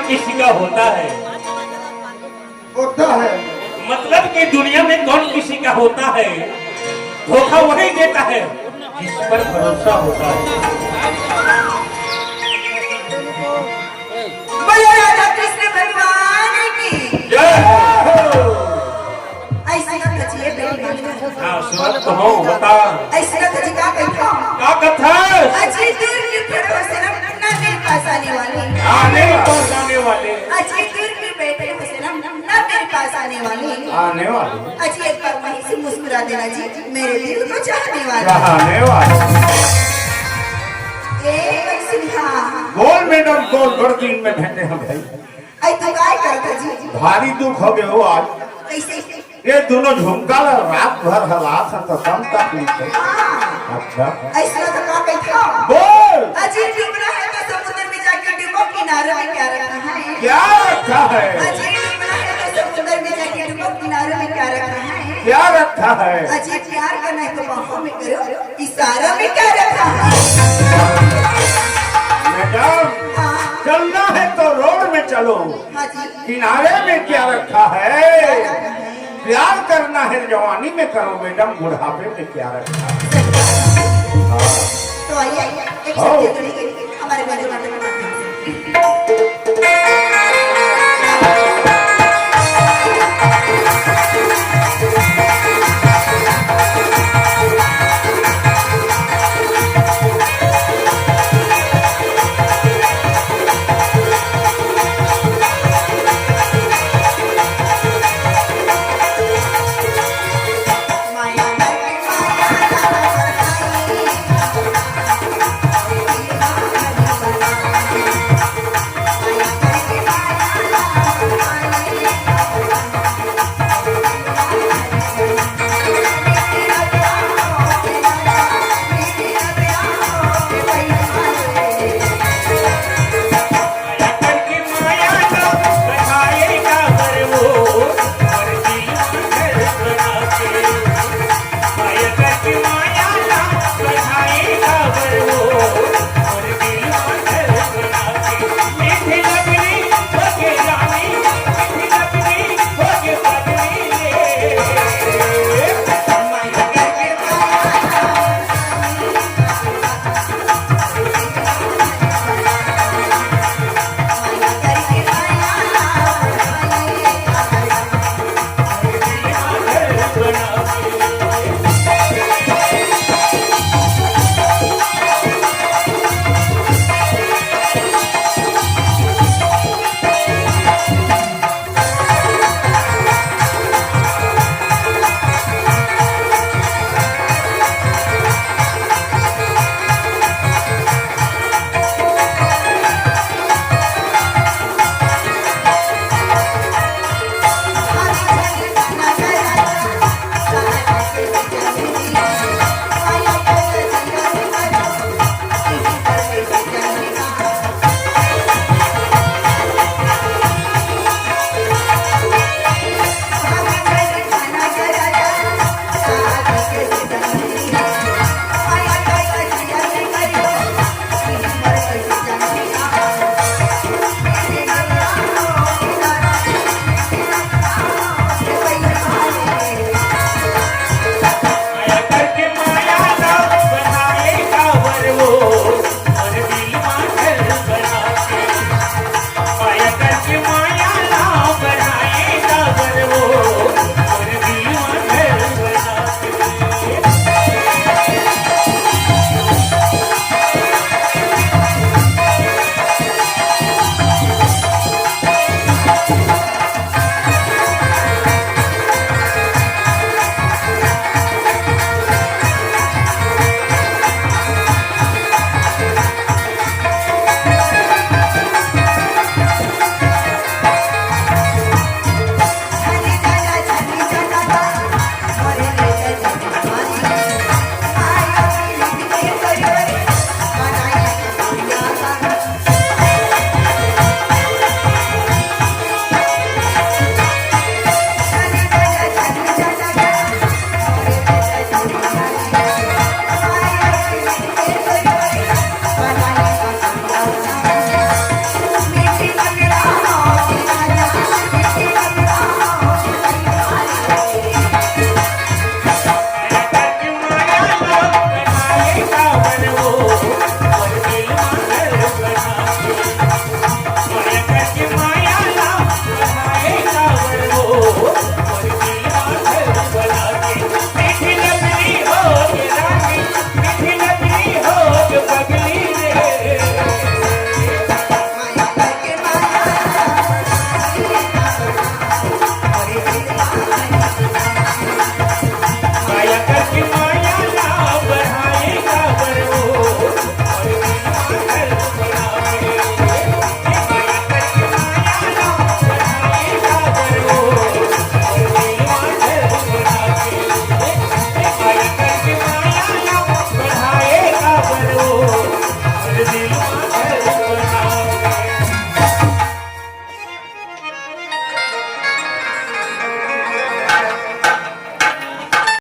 कौन किसी का होता है? होता है मतलब कि दुनिया में कौन किसी का होता है? धोखा वही देता है जिस पर भरोसा होता है। बोलो राधा कृष्ण भगवान की जय हो। ऐसा ना कचिए बेटी हाँ सुनत तो हो बता ऐसा ना कची का कहता क्या कथा अजी दूर की फोटो से ना मेरे पास आने वाले आने पास आने वाले अजी दूर की बेटे से ना मेरे पास आने वाले आने वाले अजी एक बार वहीं से मुस्कुरा देना जी मेरे दिल को चाहने वाले चाहने वाले सिन्हा बोल मैडम बोल बड़ दिन में भेंटे हम भाई आई तो काय करता जी भारी दुख हो गए हो आज कैसे ये दोनों झुमका रात भर हला था तो कम तकलीफ है अच्छा ऐसा तो का कहता बोल अजी डूबना है तो समुद्र में जाके डूबो किनारे में क्या रखा है क्या रखा है अजी डूबना है तो समुद्र में जाके डूबो किनारे में क्या रखा है क्या रखा है अजी प्यार करना है तो बाहों में करो इशारों में क्या रखा है मैडम चलना है तो रोड में चलो हाँ जी किनारे में क्या रखा है प्यार करना है जवानी में करो मैडम बुढ़ापे में क्या रखा है तो आइए एक शब्द हमारे बारे में